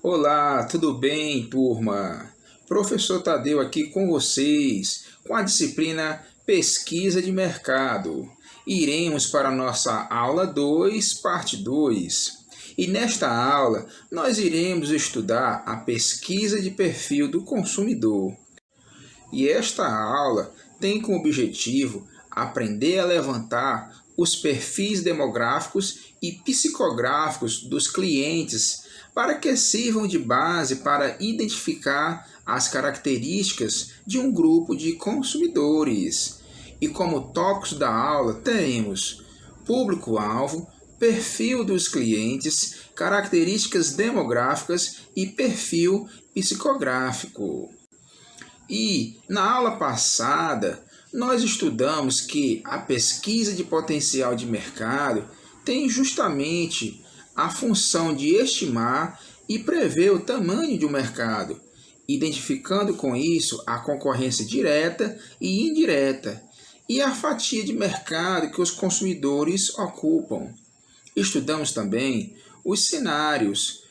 Olá, tudo bem, turma? Professor Tadeu aqui com vocês, com a disciplina Pesquisa de Mercado. Iremos para a nossa aula 2, parte 2. E nesta aula, nós iremos estudar a pesquisa de perfil do consumidor. E esta aula tem como objetivo aprender a levantar os perfis demográficos e psicográficos dos clientes para que sirvam de base para identificar as características de um grupo de consumidores. E como tópicos da aula teremos público-alvo, perfil dos clientes, características demográficas e perfil psicográfico. E na aula passada, nós estudamos que a pesquisa de potencial de mercado tem justamente a função de estimar e prever o tamanho de um mercado, identificando com isso a concorrência direta e indireta e a fatia de mercado que os consumidores ocupam. Estudamos também os cenários,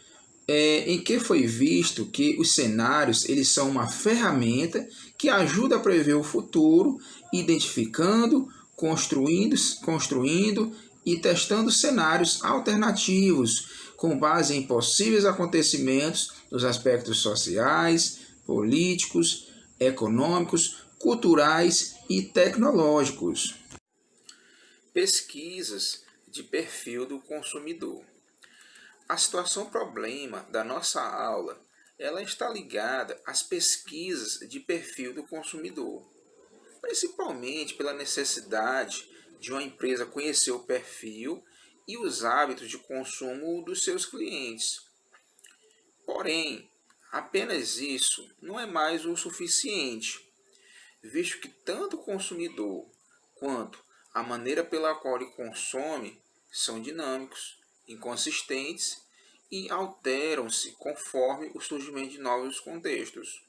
em que foi visto que os cenários eles são uma ferramenta que ajuda a prever o futuro, identificando, construindo e testando cenários alternativos com base em possíveis acontecimentos nos aspectos sociais, políticos, econômicos, culturais e tecnológicos. Pesquisas de perfil do consumidor. A situação problema da nossa aula, ela está ligada às pesquisas de perfil do consumidor, principalmente pela necessidade de uma empresa conhecer o perfil e os hábitos de consumo dos seus clientes. Porém, apenas isso não é mais o suficiente, visto que tanto o consumidor quanto a maneira pela qual ele consome são dinâmicos, inconsistentes e alteram-se conforme o surgimento de novos contextos,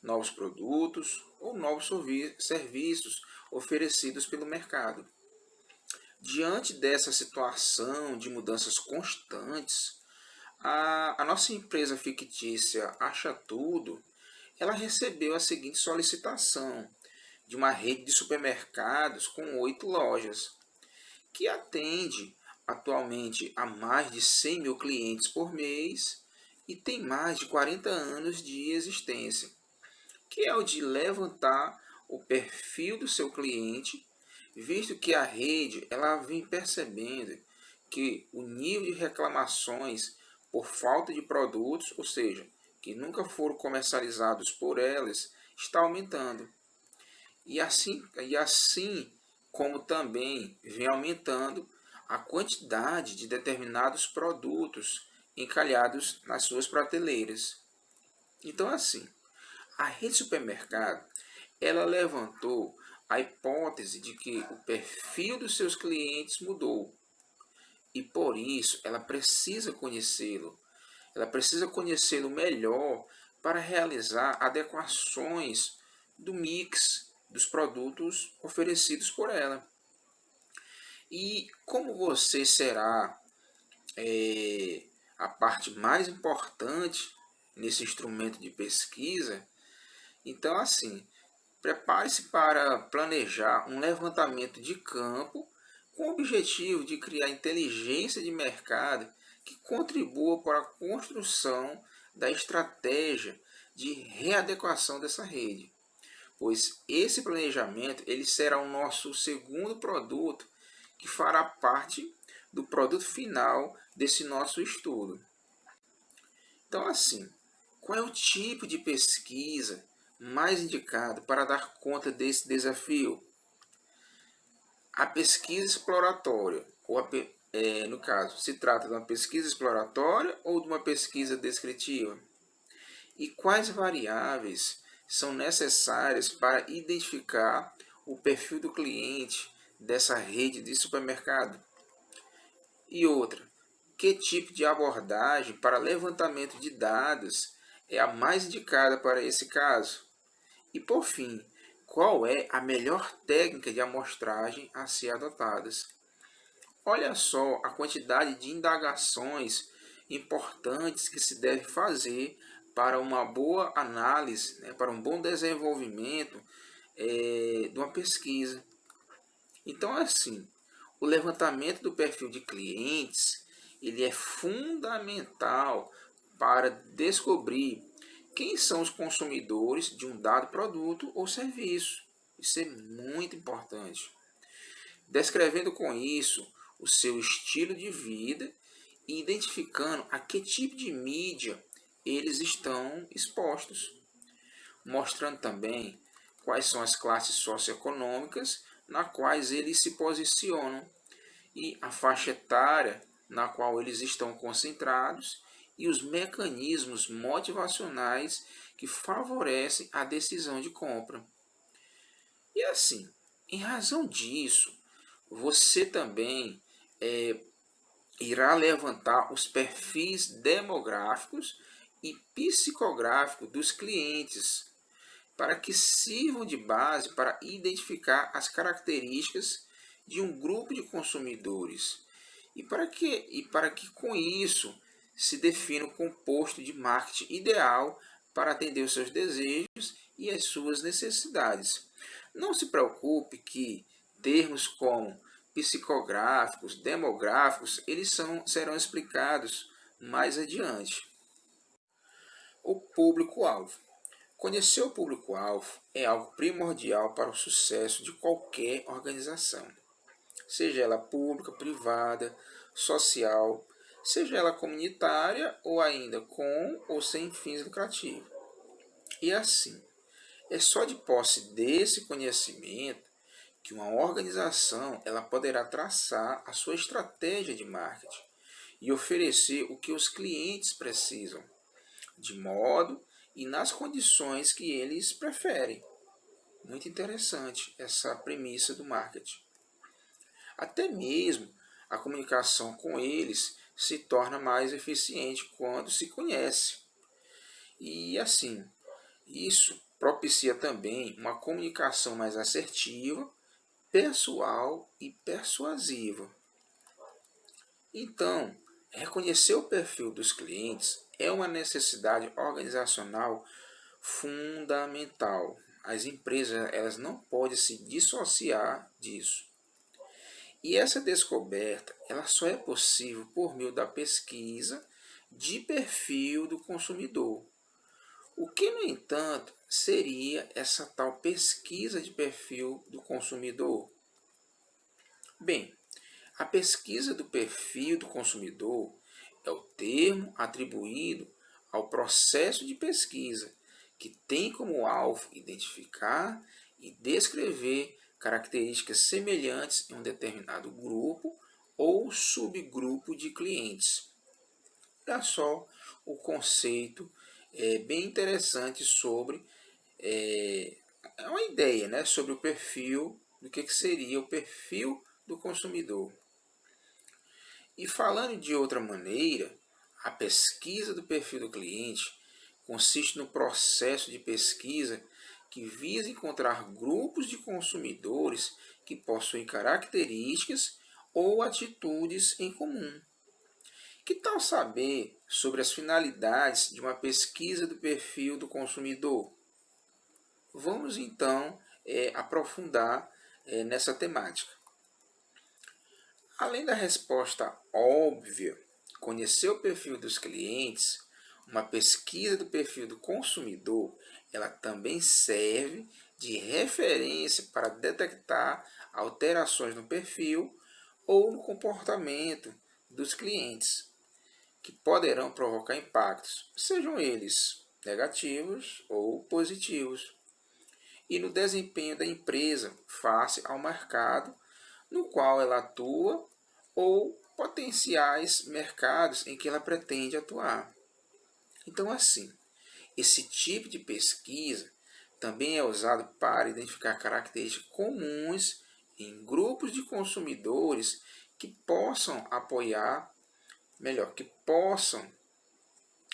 novos produtos ou novos serviços oferecidos pelo mercado. Diante dessa situação de mudanças constantes, a nossa empresa fictícia Acha Tudo, ela recebeu a seguinte solicitação de uma rede de supermercados com 8 lojas, que atende atualmente a mais de 100 mil clientes por mês e tem mais de 40 anos de existência, que é o de levantar o perfil do seu cliente, visto que a rede ela vem percebendo que o nível de reclamações por falta de produtos, ou seja, que nunca foram comercializados por elas, está aumentando. E assim como também vem aumentando a quantidade de determinados produtos encalhados nas suas prateleiras. Então, assim, a rede de supermercado ela levantou a hipótese de que o perfil dos seus clientes mudou e por isso ela precisa conhecê-lo. Ela precisa conhecê-lo melhor para realizar adequações do mix dos produtos oferecidos por ela. E como você será a parte mais importante nesse instrumento de pesquisa, então assim, prepare-se para planejar um levantamento de campo com o objetivo de criar inteligência de mercado que contribua para a construção da estratégia de readequação dessa rede, pois esse planejamento ele será o nosso segundo produto que fará parte do produto final desse nosso estudo. Então, assim, qual é o tipo de pesquisa mais indicado para dar conta desse desafio? A pesquisa exploratória, no caso, se trata de uma pesquisa exploratória ou de uma pesquisa descritiva? E quais variáveis são necessárias para identificar o perfil do cliente dessa rede de supermercado? E outra, que tipo de abordagem para levantamento de dados é a mais indicada para esse caso? E por fim, qual é a melhor técnica de amostragem a ser adotada? Olha só a quantidade de indagações importantes que se deve fazer para uma boa análise, né, para um bom desenvolvimento de uma pesquisa. Então, assim, o levantamento do perfil de clientes, ele é fundamental para descobrir quem são os consumidores de um dado produto ou serviço. Isso é muito importante. Descrevendo com isso o seu estilo de vida e identificando a que tipo de mídia eles estão expostos, mostrando também quais são as classes socioeconômicas na quais eles se posicionam e a faixa etária na qual eles estão concentrados e os mecanismos motivacionais que favorecem a decisão de compra. E assim, em razão disso, você também irá levantar os perfis demográficos e psicográficos dos clientes, para que sirvam de base para identificar as características de um grupo de consumidores e para que com isso se defina o composto de marketing ideal para atender os seus desejos e as suas necessidades. Não se preocupe que termos como psicográficos, demográficos, serão explicados mais adiante. O público-alvo. Conhecer o público-alvo é algo primordial para o sucesso de qualquer organização, seja ela pública, privada, social, seja ela comunitária ou ainda com ou sem fins lucrativos. E assim, é só de posse desse conhecimento que uma organização ela poderá traçar a sua estratégia de marketing e oferecer o que os clientes precisam, de modo e nas condições que eles preferem. Muito interessante essa premissa do marketing. Até mesmo a comunicação com eles se torna mais eficiente quando se conhece. E assim, isso propicia também uma comunicação mais assertiva, pessoal e persuasiva. Então, reconhecer o perfil dos clientes é uma necessidade organizacional fundamental. As empresas elas não podem se dissociar disso. E essa descoberta ela só é possível por meio da pesquisa de perfil do consumidor. O que, no entanto, seria essa tal pesquisa de perfil do consumidor? Bem, a pesquisa do perfil do consumidor é o termo atribuído ao processo de pesquisa que tem como alvo identificar e descrever características semelhantes em um determinado grupo ou subgrupo de clientes. Olha só o conceito bem interessante sobre uma ideia, né, sobre o perfil, do que seria o perfil do consumidor. E falando de outra maneira, a pesquisa do perfil do cliente consiste no processo de pesquisa que visa encontrar grupos de consumidores que possuem características ou atitudes em comum. Que tal saber sobre as finalidades de uma pesquisa do perfil do consumidor? Vamos então aprofundar nessa temática. Além da resposta óbvia, conhecer o perfil dos clientes, uma pesquisa do perfil do consumidor, ela também serve de referência para detectar alterações no perfil ou no comportamento dos clientes, que poderão provocar impactos, sejam eles negativos ou positivos, e no desempenho da empresa face ao mercado no qual ela atua ou potenciais mercados em que ela pretende atuar. Então, assim, esse tipo de pesquisa também é usado para identificar características comuns em grupos de consumidores que possam que possam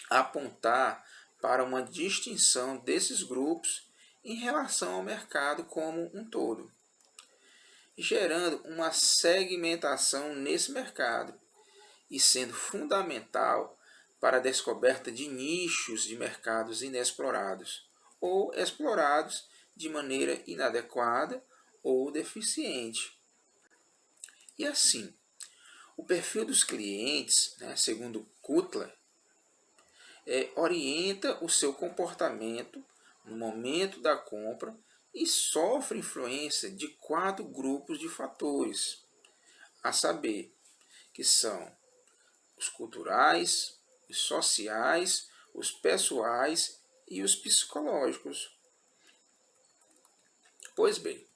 apontar para uma distinção desses grupos em relação ao mercado como um todo, gerando uma segmentação nesse mercado e sendo fundamental para a descoberta de nichos de mercados inexplorados ou explorados de maneira inadequada ou deficiente. E assim, o perfil dos clientes, né, segundo Kotler, orienta o seu comportamento no momento da compra e sofre influência de 4 grupos de fatores, a saber, que são os culturais, os sociais, os pessoais e os psicológicos. Pois bem,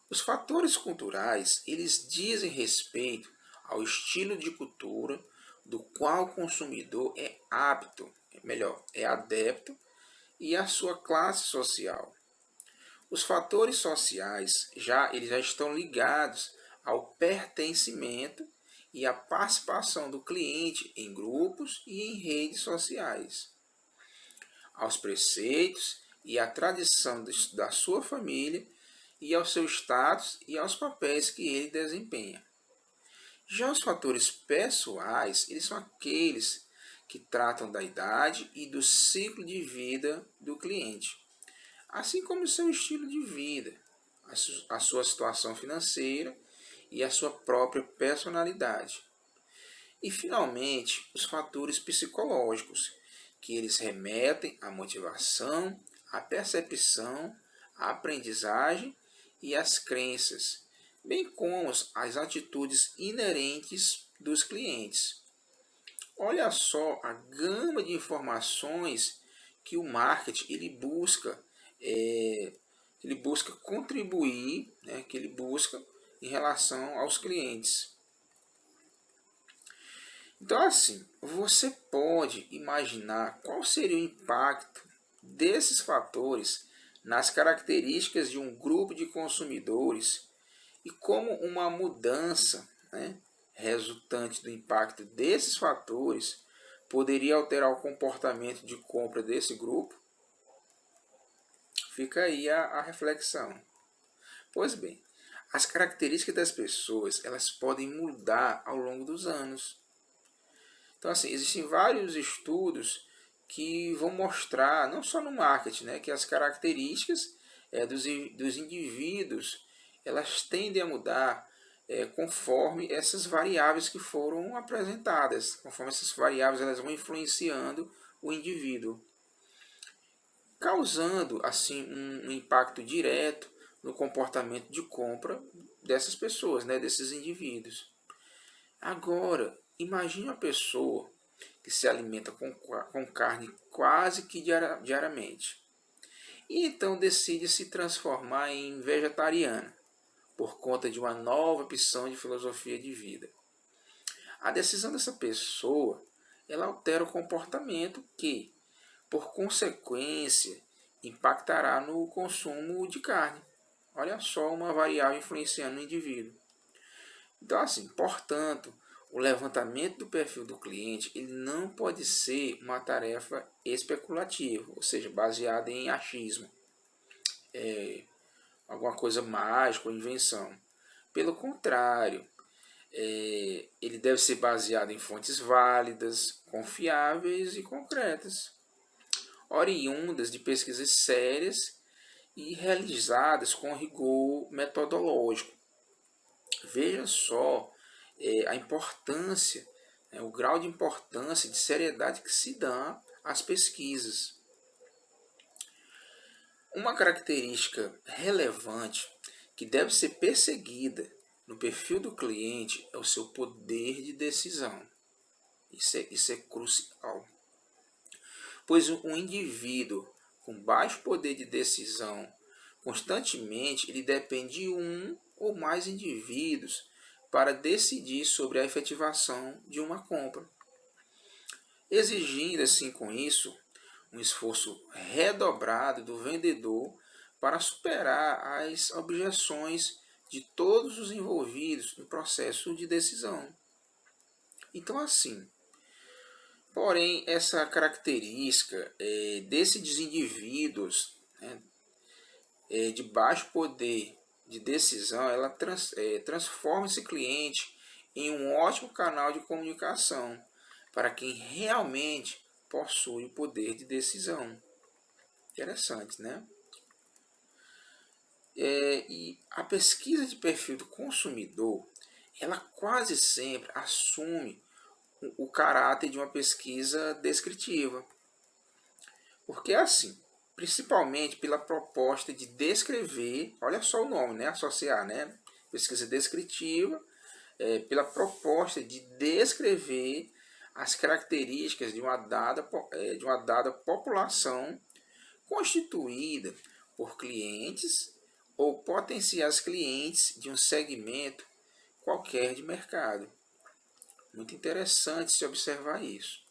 os fatores culturais, eles dizem respeito ao estilo de cultura do qual o consumidor é apto, é adepto, e a sua classe social. Os fatores sociais eles já estão ligados ao pertencimento e à participação do cliente em grupos e em redes sociais, aos preceitos e à tradição da sua família e ao seu status e aos papéis que ele desempenha. Já os fatores pessoais, eles são aqueles que tratam da idade e do ciclo de vida do cliente, assim como o seu estilo de vida, a sua situação financeira e a sua própria personalidade. E, finalmente, os fatores psicológicos, que eles remetem à motivação, à percepção, à aprendizagem e às crenças, bem como as atitudes inerentes dos clientes. Olha só a gama de informações que o marketing ele busca contribuir, né, que ele busca em relação aos clientes. Então, assim, você pode imaginar qual seria o impacto desses fatores nas características de um grupo de consumidores e como uma mudança, né, resultante do impacto desses fatores poderia alterar o comportamento de compra desse grupo? Fica aí a reflexão. Pois bem, as características das pessoas elas podem mudar ao longo dos anos. Então, assim, existem vários estudos que vão mostrar, não só no marketing, né, que as características dos indivíduos elas tendem a mudar conforme essas variáveis que foram apresentadas, conforme essas variáveis elas vão influenciando o indivíduo, causando assim um impacto direto no comportamento de compra dessas pessoas, né, desses indivíduos. Agora, imagine uma pessoa que se alimenta com carne quase que diariamente e então decide se transformar em vegetariana por conta de uma nova opção de filosofia de vida. A decisão dessa pessoa ela altera o comportamento que, por consequência, impactará no consumo de carne. Olha só uma variável influenciando o indivíduo. Então, assim, portanto, o levantamento do perfil do cliente ele não pode ser uma tarefa especulativa, ou seja, baseada em achismo, alguma coisa mágica ou invenção. Pelo contrário, ele deve ser baseado em fontes válidas, confiáveis e concretas, oriundas de pesquisas sérias e realizadas com rigor metodológico. Veja só a importância, o grau de importância, de seriedade que se dá às pesquisas. Uma característica relevante que deve ser perseguida no perfil do cliente é o seu poder de decisão. Isso é crucial. Pois um indivíduo com baixo poder de decisão, constantemente ele depende de um ou mais indivíduos para decidir sobre a efetivação de uma compra, exigindo assim com isso um esforço redobrado do vendedor para superar as objeções de todos os envolvidos no processo de decisão. Então, assim, porém, essa característica desses indivíduos, né, de baixo poder de decisão, ela transforma esse cliente em um ótimo canal de comunicação para quem realmente possui o poder de decisão. Interessante, né? E a pesquisa de perfil do consumidor, ela quase sempre assume o caráter de uma pesquisa descritiva. Porque é assim, principalmente pela proposta de descrever, olha só o nome, né? Associar, né? Pesquisa descritiva, pela proposta de descrever as características de uma dada população constituída por clientes ou potenciais clientes de um segmento qualquer de mercado. Muito interessante se observar isso.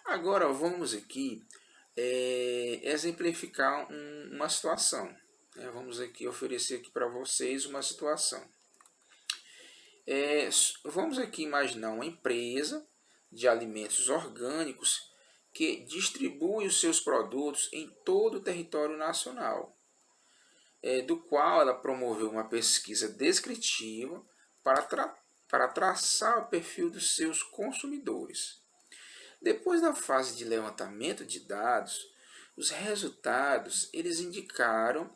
Agora vamos aqui exemplificar uma situação. Vamos aqui oferecer aqui para vocês uma situação. Vamos aqui imaginar uma empresa de alimentos orgânicos que distribui os seus produtos em todo o território nacional, do qual ela promoveu uma pesquisa descritiva para traçar o perfil dos seus consumidores. Depois da fase de levantamento de dados, os resultados eles indicaram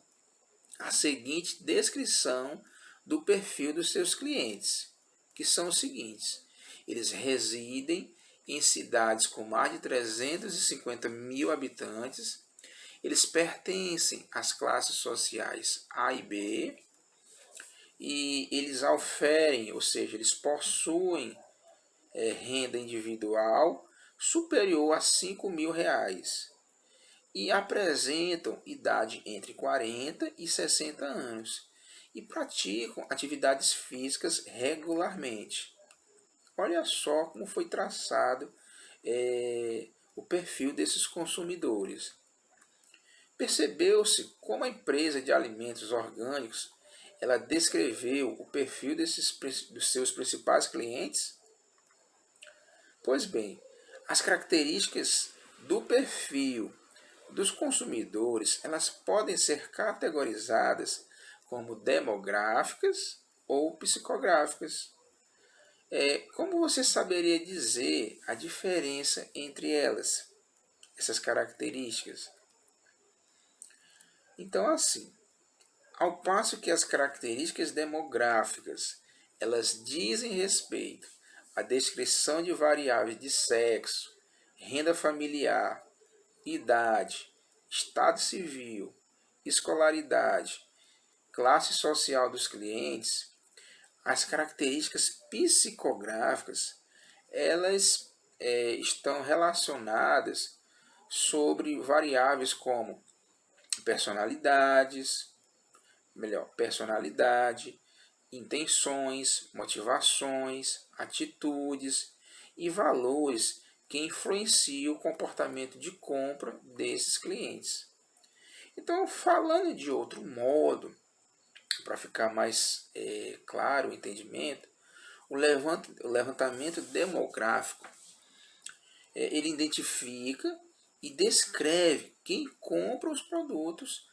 a seguinte descrição do perfil dos seus clientes, que são os seguintes: eles residem em cidades com mais de 350 mil habitantes, eles pertencem às classes sociais A e B, e eles oferem, ou seja, eles possuem renda individual superior a R$ 5.000 e apresentam idade entre 40 e 60 anos e praticam atividades físicas regularmente. Olha só como foi traçado o perfil desses consumidores. Percebeu-se como a empresa de alimentos orgânicos ela descreveu o perfil dos seus principais clientes? Pois bem, as características do perfil dos consumidores elas podem ser categorizadas como demográficas ou psicográficas. Como você saberia dizer a diferença entre elas, essas características? Então, assim, ao passo que as características demográficas elas dizem respeito à descrição de variáveis de sexo, renda familiar, idade, estado civil, escolaridade, classe social dos clientes, as características psicográficas elas estão relacionadas sobre variáveis como personalidade, intenções, motivações, atitudes e valores que influenciam o comportamento de compra desses clientes. Então, falando de outro modo, para ficar mais claro o entendimento, o levantamento demográfico ele identifica e descreve quem compra os produtos,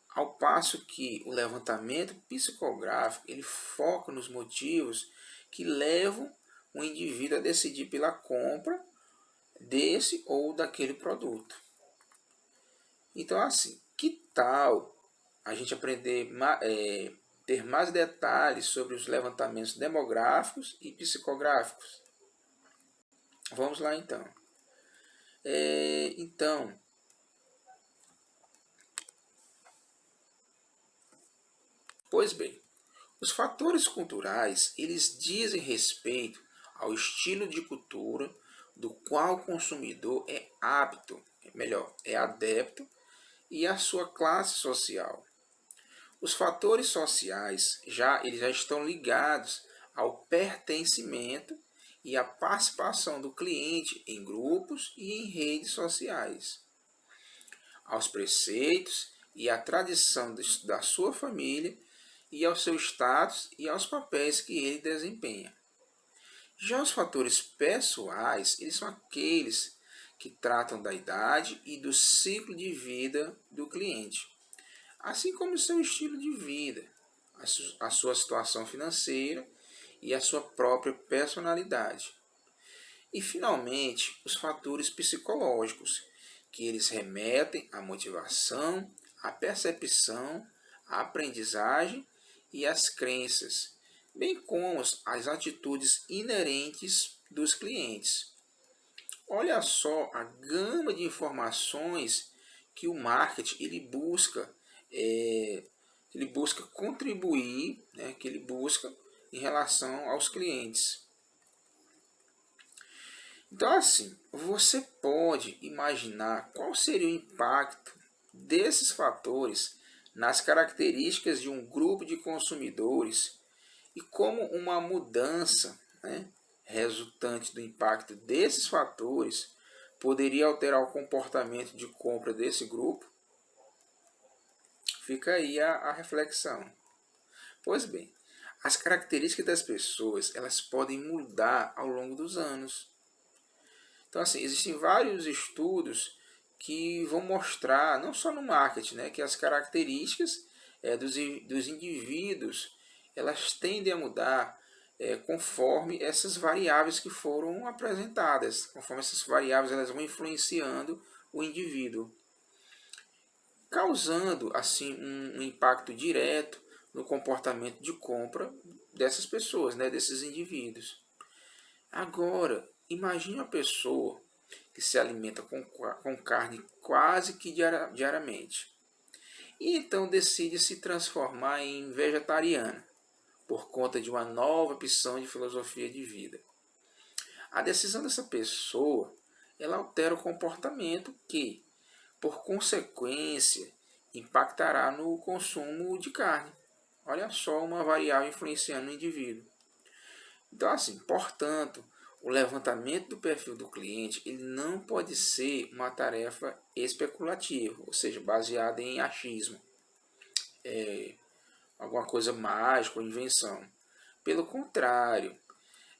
ao passo que o levantamento psicográfico ele foca nos motivos que levam o indivíduo a decidir pela compra desse ou daquele produto. Então, assim, que tal a gente aprender ter mais detalhes sobre os levantamentos demográficos e psicográficos? Vamos lá então. Pois bem, os fatores culturais eles dizem respeito ao estilo de cultura do qual o consumidor é adepto e à sua classe social. Os fatores sociais eles já estão ligados ao pertencimento e à participação do cliente em grupos e em redes sociais, aos preceitos e à tradição da sua família e ao seu status e aos papéis que ele desempenha. Já os fatores pessoais, eles são aqueles que tratam da idade e do ciclo de vida do cliente, assim como o seu estilo de vida, a sua situação financeira e a sua própria personalidade. E, finalmente, os fatores psicológicos, que eles remetem à motivação, à percepção, à aprendizagem e às crenças, bem como as atitudes inerentes dos clientes. Olha só a gama de informações que o marketing ele busca contribuir, né, que ele busca em relação aos clientes. Então, assim, você pode imaginar qual seria o impacto desses fatores nas características de um grupo de consumidores e como uma mudança, né, resultante do impacto desses fatores poderia alterar o comportamento de compra desse grupo? Fica aí a reflexão. Pois bem, as características das pessoas elas podem mudar ao longo dos anos. Então, assim, existem vários estudos que vão mostrar, não só no marketing, né, que as características dos indivíduos elas tendem a mudar conforme essas variáveis que foram apresentadas, conforme essas variáveis elas vão influenciando o indivíduo, causando assim um impacto direto no comportamento de compra dessas pessoas, né, desses indivíduos. Agora, imagine uma pessoa que se alimenta com carne quase que diariamente e então decide se transformar em vegetariana por conta de uma nova opção de filosofia de vida. A decisão dessa pessoa ela altera o comportamento que, por consequência, impactará no consumo de carne. Olha só uma variável influenciando o indivíduo. Então, assim, portanto, o levantamento do perfil do cliente ele não pode ser uma tarefa especulativa, ou seja, baseada em achismo, alguma coisa mágica ou invenção. Pelo contrário,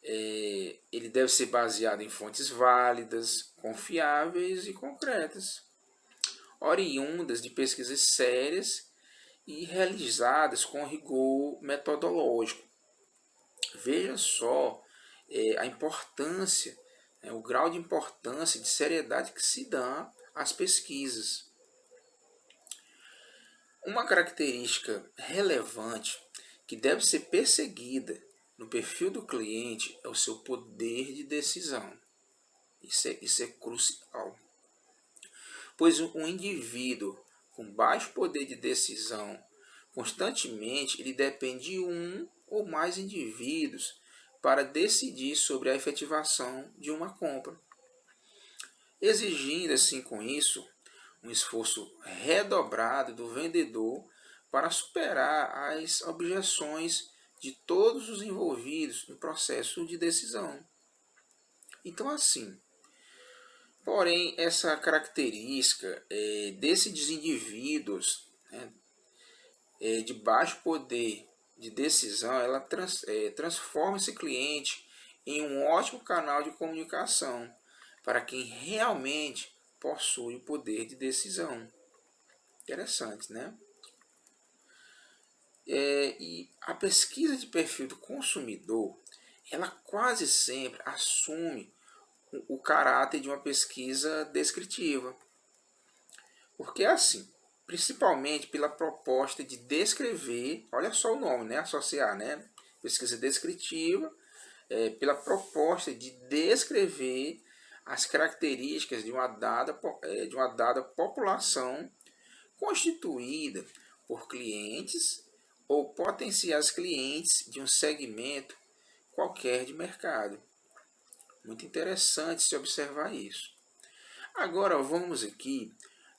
ele deve ser baseado em fontes válidas, confiáveis e concretas, oriundas de pesquisas sérias e realizadas com rigor metodológico. Veja só a importância, o grau de importância e de seriedade que se dá às pesquisas. Uma característica relevante que deve ser perseguida no perfil do cliente é o seu poder de decisão. Isso é crucial. Pois um indivíduo com baixo poder de decisão, constantemente ele depende de um ou mais indivíduos para decidir sobre a efetivação de uma compra, exigindo assim com isso um esforço redobrado do vendedor para superar as objeções de todos os envolvidos no processo de decisão. Então, assim, porém, essa característica desses indivíduos, né, de baixo poder de decisão, ela transforma esse cliente em um ótimo canal de comunicação para quem realmente possui o poder de decisão. Interessante, né? E a pesquisa de perfil do consumidor, ela quase sempre assume o caráter de uma pesquisa descritiva. Porque é assim, principalmente pela proposta de descrever, olha só o nome, né? Associar, né? Pesquisa descritiva, pela proposta de descrever as características de de uma dada população constituída por clientes ou potenciais clientes de um segmento qualquer de mercado. Muito interessante se observar isso. Agora vamos aqui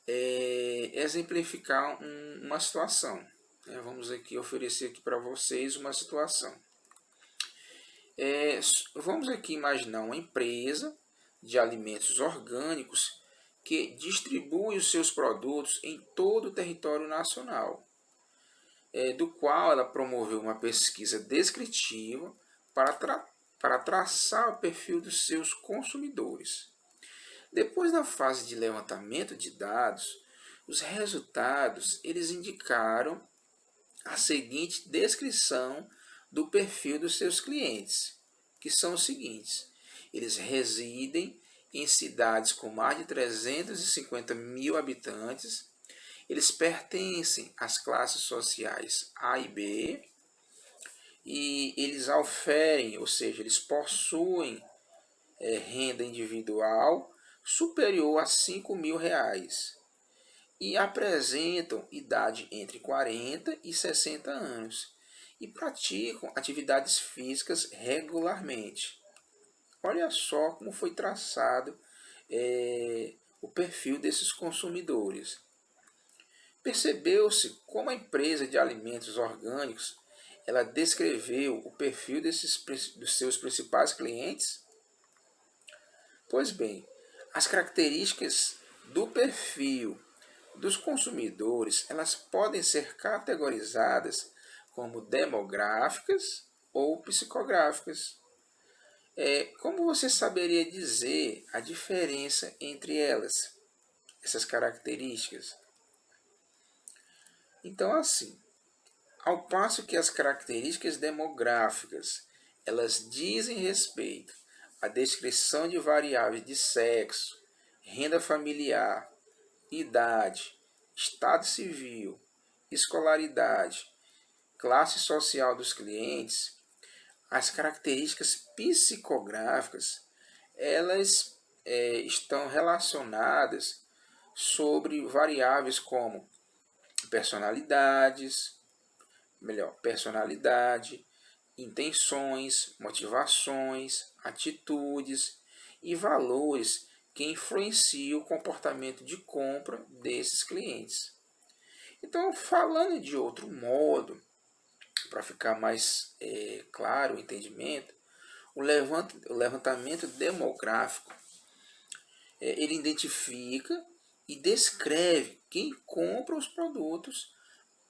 exemplificar uma situação. Vamos aqui oferecer aqui para vocês uma situação. Vamos aqui imaginar uma empresa de alimentos orgânicos que distribui os seus produtos em todo o território nacional, do qual ela promoveu uma pesquisa descritiva para traçar o perfil dos seus consumidores. Depois da fase de levantamento de dados, os resultados eles indicaram a seguinte descrição do perfil dos seus clientes, que são os seguintes: eles residem em cidades com mais de 350 mil habitantes, eles pertencem às classes sociais A e B, e eles oferem, ou seja, eles possuem renda individual superior a R$ 5.000 e apresentam idade entre 40 e 60 anos e praticam atividades físicas regularmente. Olha só como foi traçado o perfil desses consumidores. Percebeu-se como a empresa de alimentos orgânicos ela descreveu o perfil dos seus principais clientes? Pois bem, as características do perfil dos consumidores elas podem ser categorizadas como demográficas ou psicográficas. Como você saberia dizer a diferença entre elas, essas características? Então, assim, ao passo que as características demográficas elas dizem respeito à descrição de variáveis de sexo, renda familiar, idade, estado civil, escolaridade, classe social dos clientes, as características psicográficas elas estão relacionadas sobre variáveis como personalidade, intenções, motivações, atitudes e valores que influenciam o comportamento de compra desses clientes. Então, falando de outro modo, para ficar mais claro o entendimento, o levantamento demográfico ele identifica e descreve quem compra os produtos,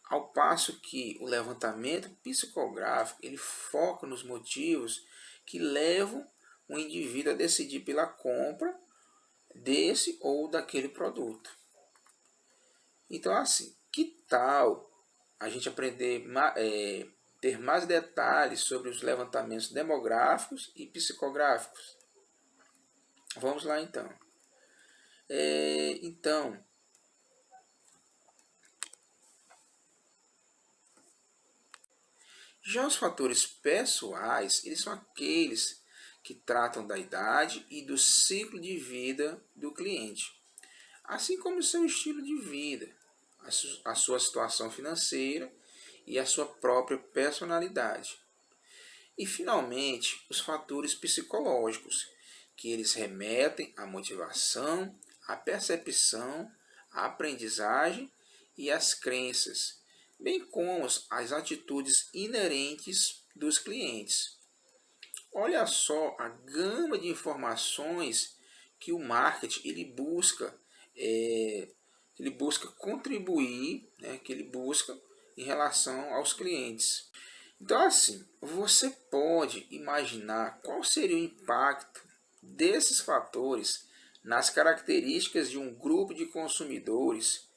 ao passo que o levantamento psicográfico ele foca nos motivos que levam o indivíduo a decidir pela compra desse ou daquele produto. Então, assim, que tal a gente aprender ter mais detalhes sobre os levantamentos demográficos e psicográficos? Vamos lá então. Já os fatores pessoais, eles são aqueles que tratam da idade e do ciclo de vida do cliente, assim como o seu estilo de vida, a sua situação financeira e a sua própria personalidade. E, finalmente, os fatores psicológicos, que eles remetem à motivação, à percepção, à aprendizagem e às crenças, bem como as atitudes inerentes dos clientes. Olha só a gama de informações que o marketing ele busca contribuir, né, que ele busca em relação aos clientes. Então, assim, você pode imaginar qual seria o impacto desses fatores nas características de um grupo de consumidores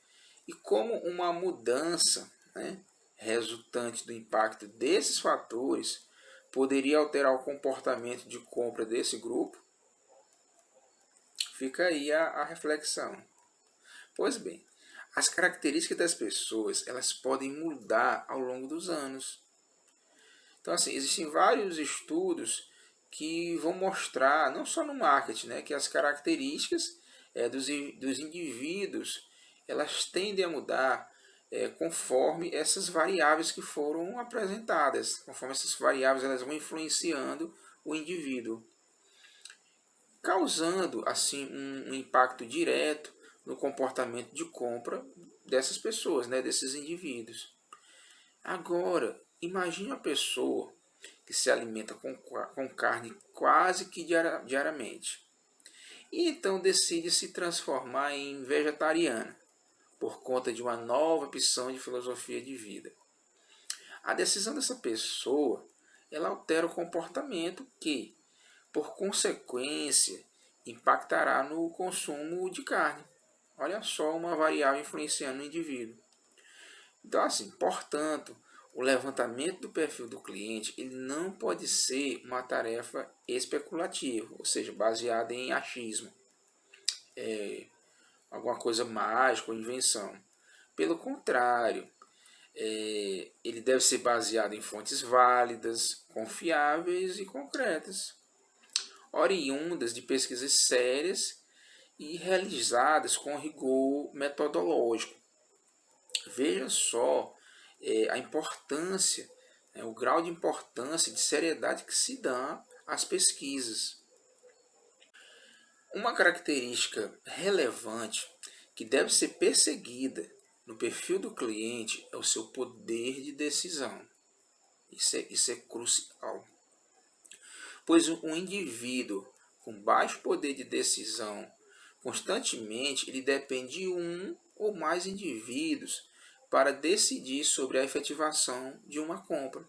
e como uma mudança, né, resultante do impacto desses fatores poderia alterar o comportamento de compra desse grupo? Fica aí a reflexão. Pois bem, as características das pessoas elas podem mudar ao longo dos anos. Então, assim, existem vários estudos que vão mostrar, não só no marketing, né, que as características dos indivíduos elas tendem a mudar conforme essas variáveis que foram apresentadas, conforme essas variáveis elas vão influenciando o indivíduo, causando assim um impacto direto no comportamento de compra dessas pessoas, né, desses indivíduos. Agora, imagine uma pessoa que se alimenta com carne quase que diariamente e então decide se transformar em vegetariana por conta de uma nova opção de filosofia de vida. A decisão dessa pessoa ela altera o comportamento que, por consequência, impactará no consumo de carne. Olha só uma variável influenciando o indivíduo. Então, assim, portanto, o levantamento do perfil do cliente ele não pode ser uma tarefa especulativa, ou seja, baseada em achismo, alguma coisa mágica ou invenção. Pelo contrário, ele deve ser baseado em fontes válidas, confiáveis e concretas, oriundas de pesquisas sérias e realizadas com rigor metodológico. Veja só a importância, o grau de importância, de seriedade que se dá às pesquisas. Uma característica relevante que deve ser perseguida no perfil do cliente é o seu poder de decisão. Isso é crucial. Pois um indivíduo com baixo poder de decisão, constantemente ele depende de um ou mais indivíduos para decidir sobre a efetivação de uma compra,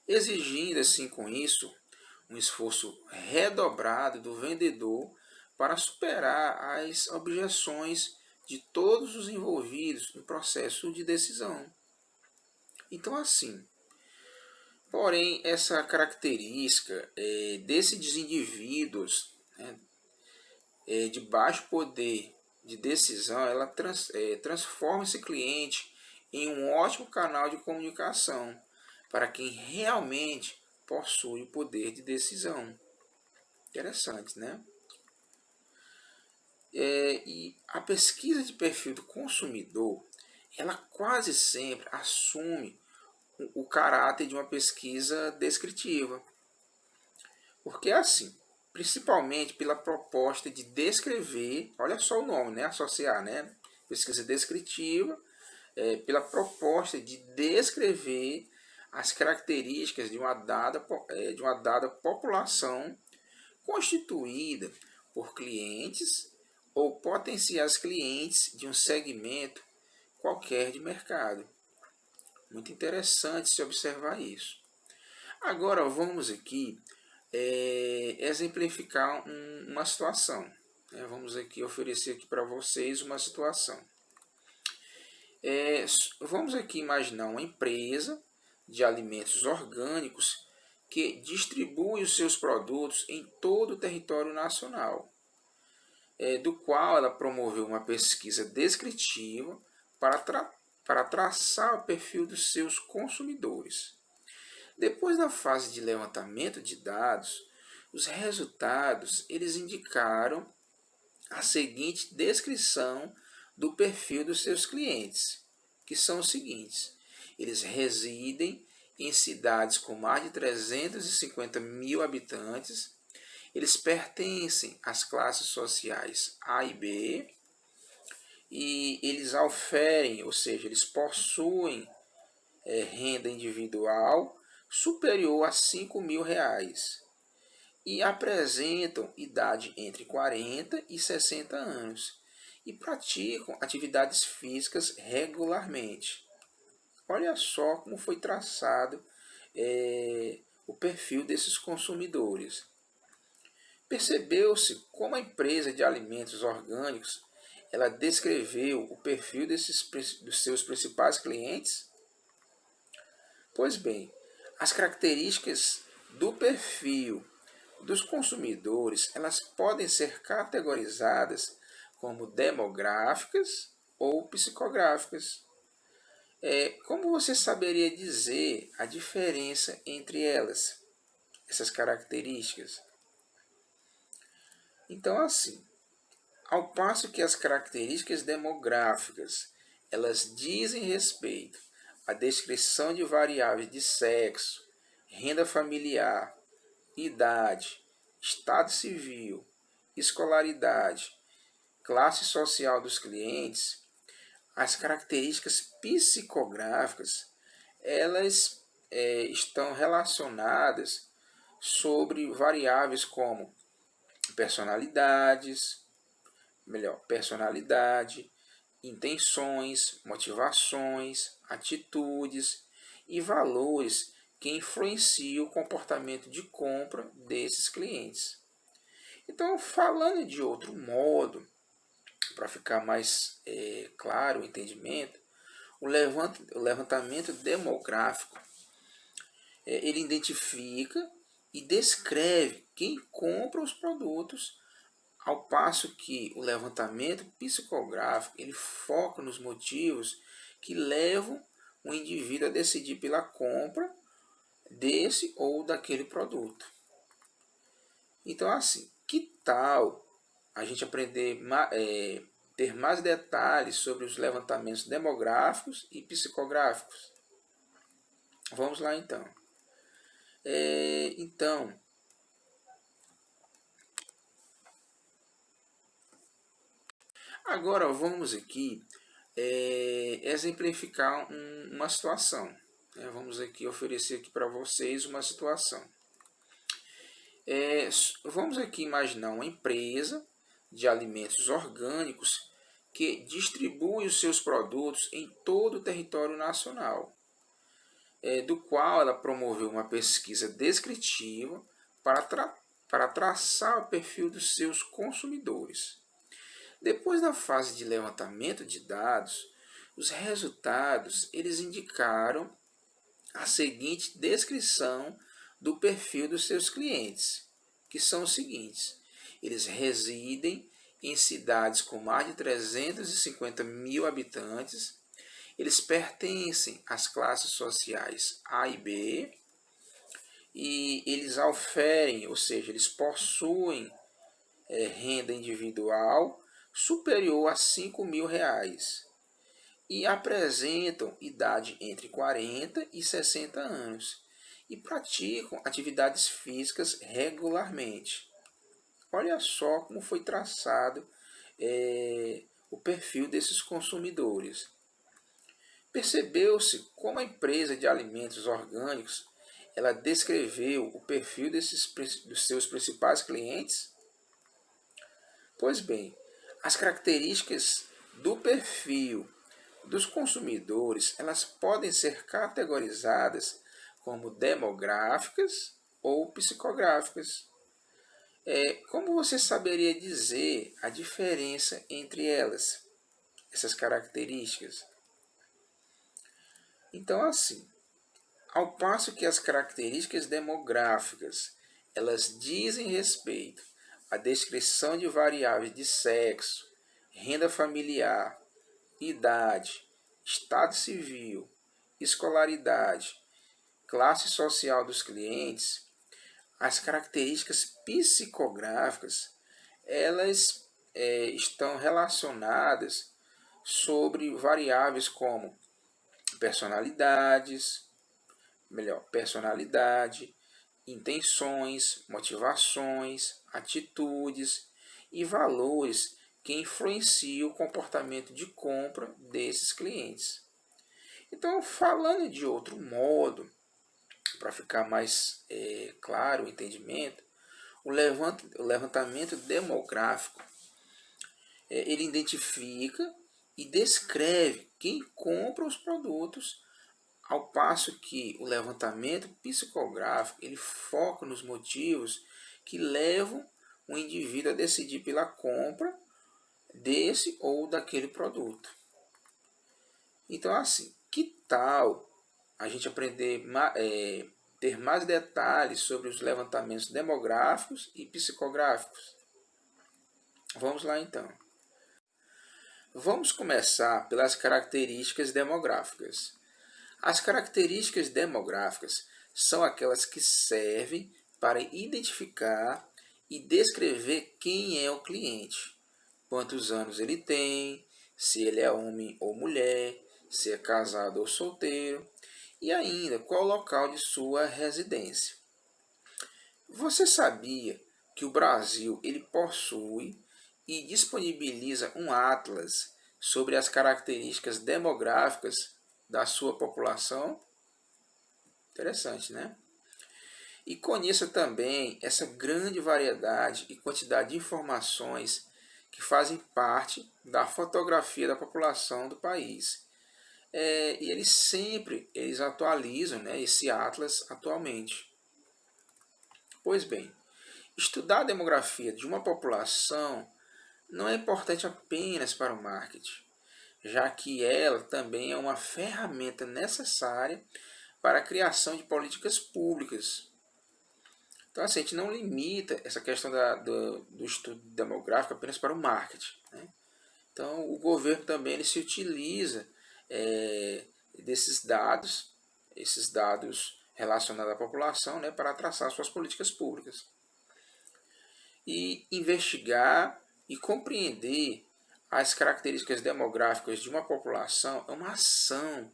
exigindo assim com isso um esforço redobrado do vendedor para superar as objeções de todos os envolvidos no processo de decisão. Então, assim, porém, essa característica desses indivíduos de baixo poder de decisão, ela transforma esse cliente em um ótimo canal de comunicação para quem realmente possui o poder de decisão. Interessante, né? E a pesquisa de perfil do consumidor, ela quase sempre assume o caráter de uma pesquisa descritiva. Porque é assim, principalmente pela proposta de descrever, olha só o nome, né? Associar, né? Pesquisa descritiva, pela proposta de descrever as características de uma dada população constituída por clientes ou potenciais clientes de um segmento qualquer de mercado. Muito interessante se observar isso. Agora vamos aqui exemplificar uma situação. Vamos aqui oferecer aqui para vocês uma situação. Vamos aqui imaginar uma empresa de alimentos orgânicos que distribui os seus produtos em todo o território nacional, do qual ela promoveu uma pesquisa descritiva para traçar o perfil dos seus consumidores. Depois da fase de levantamento de dados, os resultados eles indicaram a seguinte descrição do perfil dos seus clientes, que são os seguintes: eles residem em cidades com mais de 350 mil habitantes, eles pertencem às classes sociais A e B, e eles oferem, ou seja, eles possuem renda individual superior a R$ 5.000 e apresentam idade entre 40 e 60 anos e praticam atividades físicas regularmente. Olha só como foi traçado o perfil desses consumidores. Percebeu-se como a empresa de alimentos orgânicos ela descreveu o perfil dos seus principais clientes? Pois bem, as características do perfil dos consumidores elas podem ser categorizadas como demográficas ou psicográficas. Como você saberia dizer a diferença entre elas, essas características? Então, assim, ao passo que as características demográficas elas dizem respeito à descrição de variáveis de sexo, renda familiar, idade, estado civil, escolaridade, classe social dos clientes, as características psicográficas elas estão relacionadas sobre variáveis como personalidade, intenções, motivações, atitudes e valores que influenciam o comportamento de compra desses clientes. Então, falando de outro modo, para ficar mais claro o entendimento, o levantamento demográfico, ele identifica e descreve quem compra os produtos, ao passo que o levantamento psicográfico ele foca nos motivos que levam o indivíduo a decidir pela compra desse ou daquele produto. Então, assim, que tal a gente aprender, ter mais detalhes sobre os levantamentos demográficos e psicográficos? Vamos lá, então. Agora vamos aqui exemplificar uma situação. Vamos aqui oferecer aqui para vocês uma situação. Vamos aqui imaginar uma empresa de alimentos orgânicos que distribui os seus produtos em todo o território nacional, do qual ela promoveu uma pesquisa descritiva para traçar o perfil dos seus consumidores. Depois da fase de levantamento de dados, os resultados eles indicaram a seguinte descrição do perfil dos seus clientes, que são os seguintes: eles residem em cidades com mais de 350 mil habitantes, eles pertencem às classes sociais A e B, e eles oferem, ou seja, eles possuem renda individual superior a 5 mil reais e apresentam idade entre 40 e 60 anos e praticam atividades físicas regularmente. Olha só como foi traçado o perfil desses consumidores. Percebeu-se como a empresa de alimentos orgânicos ela descreveu o perfil dos seus principais clientes? Pois bem, as características do perfil dos consumidores elas podem ser categorizadas como demográficas ou psicográficas. Como você saberia dizer a diferença entre elas, essas características? Então, assim, ao passo que as características demográficas elas dizem respeito à descrição de variáveis de sexo, renda familiar, idade, estado civil, escolaridade, classe social dos clientes, as características psicográficas elas estão relacionadas sobre variáveis como personalidade, intenções, motivações, atitudes e valores que influenciam o comportamento de compra desses clientes. Então, falando de outro modo, para ficar mais claro o entendimento, o levantamento demográfico ele identifica e descreve quem compra os produtos, ao passo que o levantamento psicográfico ele foca nos motivos que levam o indivíduo a decidir pela compra desse ou daquele produto. Então, assim, que tal a gente aprender, ter mais detalhes sobre os levantamentos demográficos e psicográficos? Vamos lá, então. Vamos começar pelas características demográficas. As características demográficas são aquelas que servem para identificar e descrever quem é o cliente, quantos anos ele tem, se ele é homem ou mulher, se é casado ou solteiro, e ainda qual o local de sua residência. Você sabia que o Brasil ele possui e disponibiliza um atlas sobre as características demográficas da sua população? Interessante, né? E conheça também essa grande variedade e quantidade de informações que fazem parte da fotografia da população do país. E eles atualizam, né, esse atlas atualmente. Pois bem, estudar a demografia de uma população não é importante apenas para o marketing. já que ela também é uma ferramenta necessária para a criação de políticas públicas. Então, assim, a gente não limita essa questão do estudo demográfico apenas para o marketing, né? Então, o governo também ele se utiliza desses dados, esses dados relacionados à população, né, para traçar suas políticas públicas. E investigar e compreender as características demográficas de uma população é uma ação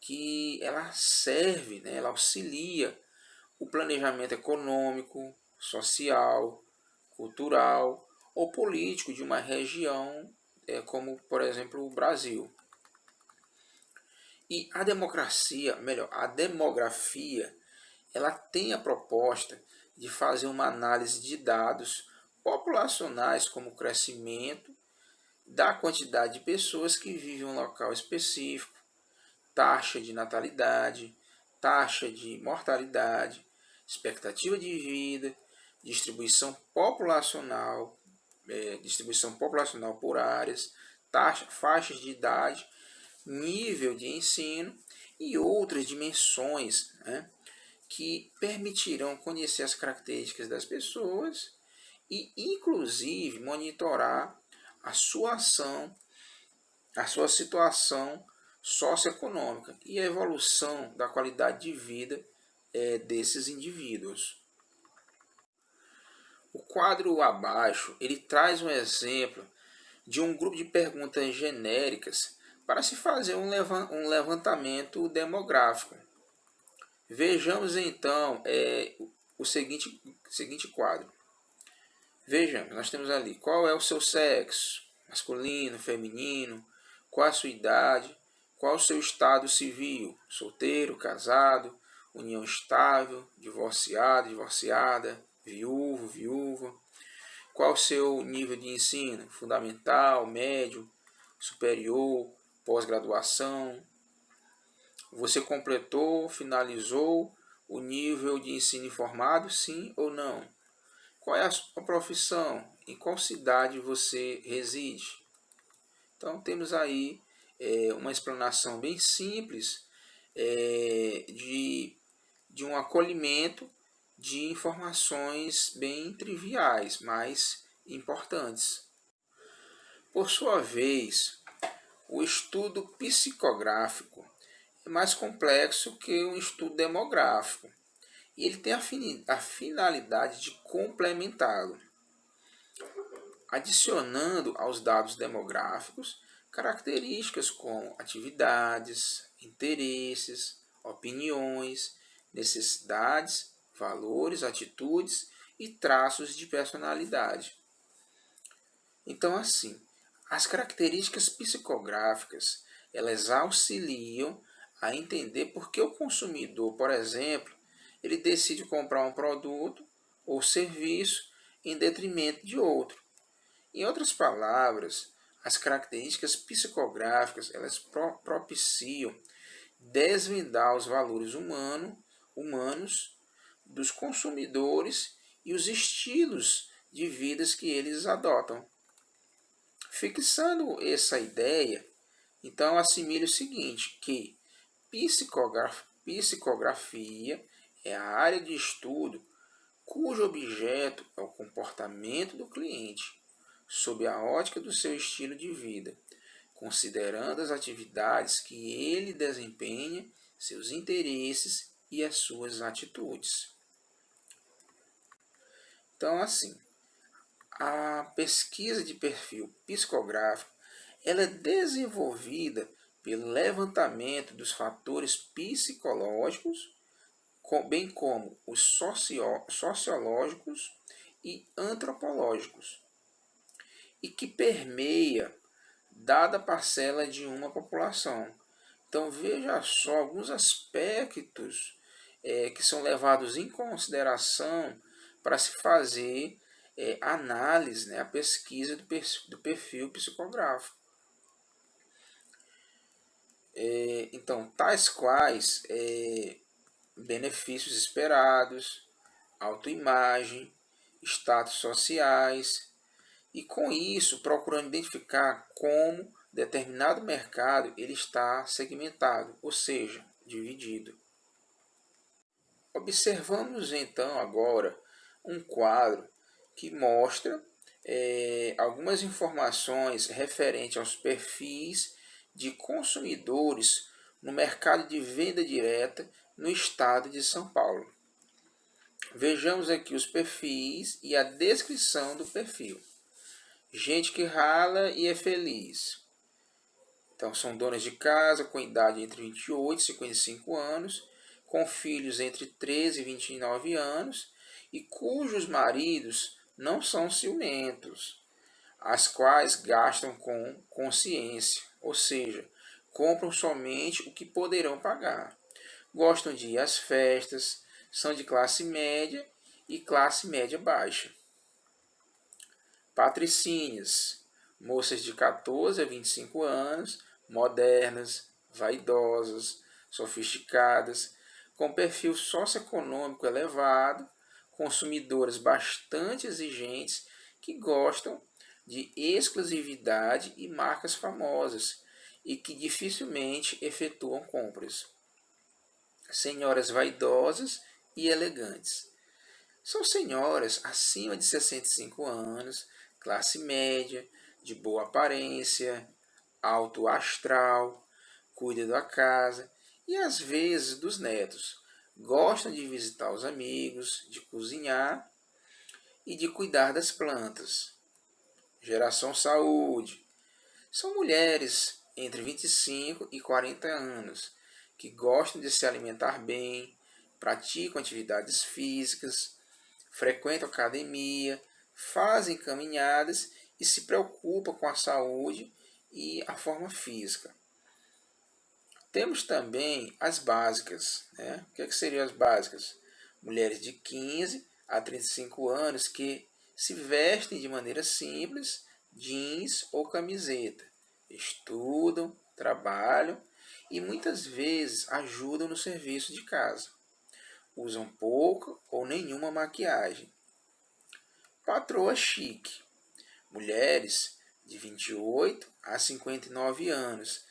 que ela serve, né, ela auxilia o planejamento econômico, social, cultural ou político de uma região, como por exemplo o Brasil. E a a demografia, ela tem a proposta de fazer uma análise de dados populacionais como o crescimento da quantidade de pessoas que vivem em um local específico, taxa de natalidade, taxa de mortalidade, expectativa de vida, distribuição populacional por áreas, faixas de idade, nível de ensino e outras dimensões, né, que permitirão conhecer as características das pessoas e, inclusive, monitorar a sua ação, a sua situação socioeconômica e a evolução da qualidade de vida desses indivíduos. O quadro abaixo ele traz um exemplo de um grupo de perguntas genéricas para se fazer um levantamento demográfico. Vejamos então o seguinte quadro. Vejamos, nós temos ali qual é o seu sexo, masculino, feminino, qual a sua idade, qual o seu estado civil, solteiro, casado, união estável, divorciado, divorciada, viúvo, viúva, qual o seu nível de ensino, fundamental, médio, superior, pós-graduação. Você completou, finalizou o nível de ensino informado, sim ou não? Qual é a sua profissão? Em qual cidade você reside? Então, temos aí uma explanação bem simples de um acolhimento de informações bem triviais, mas importantes. Por sua vez, o estudo psicográfico é mais complexo que um estudo demográfico e ele tem a finalidade de complementá-lo, adicionando aos dados demográficos características como atividades, interesses, opiniões, necessidades, valores, atitudes e traços de personalidade. Então, assim, as características psicográficas, elas auxiliam a entender por que o consumidor, por exemplo, ele decide comprar um produto ou serviço em detrimento de outro. Em outras palavras, as características psicográficas, elas propiciam desvendar os valores humanos dos consumidores e os estilos de vidas que eles adotam. Fixando essa ideia, então assimile o seguinte, que psicografia é a área de estudo cujo objeto é o comportamento do cliente, sob a ótica do seu estilo de vida, considerando as atividades que ele desempenha, seus interesses e as suas atitudes. Então, assim, a pesquisa de perfil psicográfico ela é desenvolvida pelo levantamento dos fatores psicológicos, bem como os sociológicos e antropológicos, e que permeia dada parcela de uma população. Então veja só alguns aspectos que são levados em consideração para se fazer análise, né, a pesquisa do perfil psicográfico. Então, tais quais benefícios esperados, autoimagem, status sociais, e com isso procurando identificar como determinado mercado ele está segmentado, ou seja, dividido. Observamos então agora um quadro que mostra algumas informações referentes aos perfis de consumidores no mercado de venda direta no estado de São Paulo. Vejamos aqui os perfis e a descrição do perfil. Gente que rala e é feliz. Então, são donas de casa com idade entre 28 e 55 anos, com filhos entre 13 e 29 anos e cujos maridos não são ciumentos, as quais gastam com consciência, ou seja, compram somente o que poderão pagar. Gostam de ir às festas, são de classe média e classe média baixa. Patricínias, moças de 14 a 25 anos, modernas, vaidosas, sofisticadas, com perfil socioeconômico elevado, consumidoras bastante exigentes que gostam de exclusividade e marcas famosas e que dificilmente efetuam compras. Senhoras vaidosas e elegantes. São senhoras acima de 65 anos, classe média, de boa aparência, alto astral, cuida da casa e às vezes dos netos. Gostam de visitar os amigos, de cozinhar e de cuidar das plantas. Geração saúde. São mulheres entre 25 e 40 anos que gostam de se alimentar bem, praticam atividades físicas, frequentam academia, fazem caminhadas e se preocupam com a saúde e a forma física. Temos também as básicas. O que seriam as básicas? Mulheres de 15 a 35 anos que se vestem de maneira simples, jeans ou camiseta, estudam, trabalham e muitas vezes ajudam no serviço de casa. Usam pouca ou nenhuma maquiagem. Patroa chique. Mulheres de 28 a 59 anos,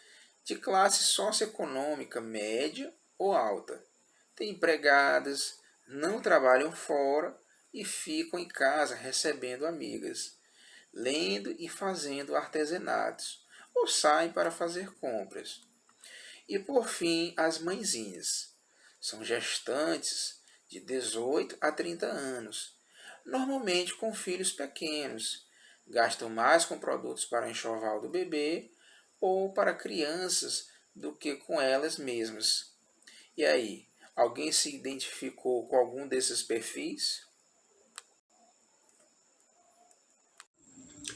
de classe socioeconômica média ou alta. Têm empregadas, não trabalham fora e ficam em casa recebendo amigas, lendo e fazendo artesanatos, ou saem para fazer compras. E por fim, as mãezinhas. São gestantes de 18 a 30 anos, normalmente com filhos pequenos. Gastam mais com produtos para o enxoval do bebê ou para crianças do que com elas mesmas. E aí, alguém se identificou com algum desses perfis?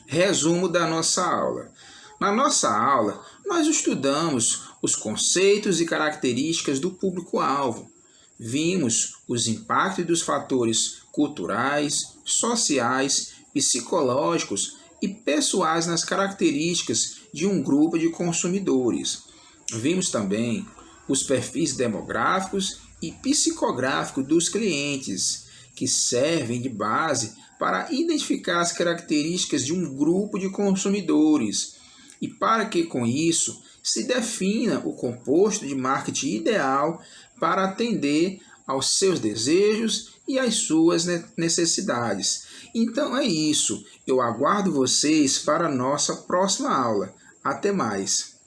Resumo da nossa aula. Na nossa aula, nós estudamos os conceitos e características do público-alvo. Vimos os impactos dos fatores culturais, sociais, psicológicos e pessoais nas características de um grupo de consumidores. Vimos também os perfis demográficos e psicográficos dos clientes, que servem de base para identificar as características de um grupo de consumidores e para que, com isso, se defina o composto de marketing ideal para atender aos seus desejos e às suas necessidades. Então é isso. Eu aguardo vocês para a nossa próxima aula. Até mais!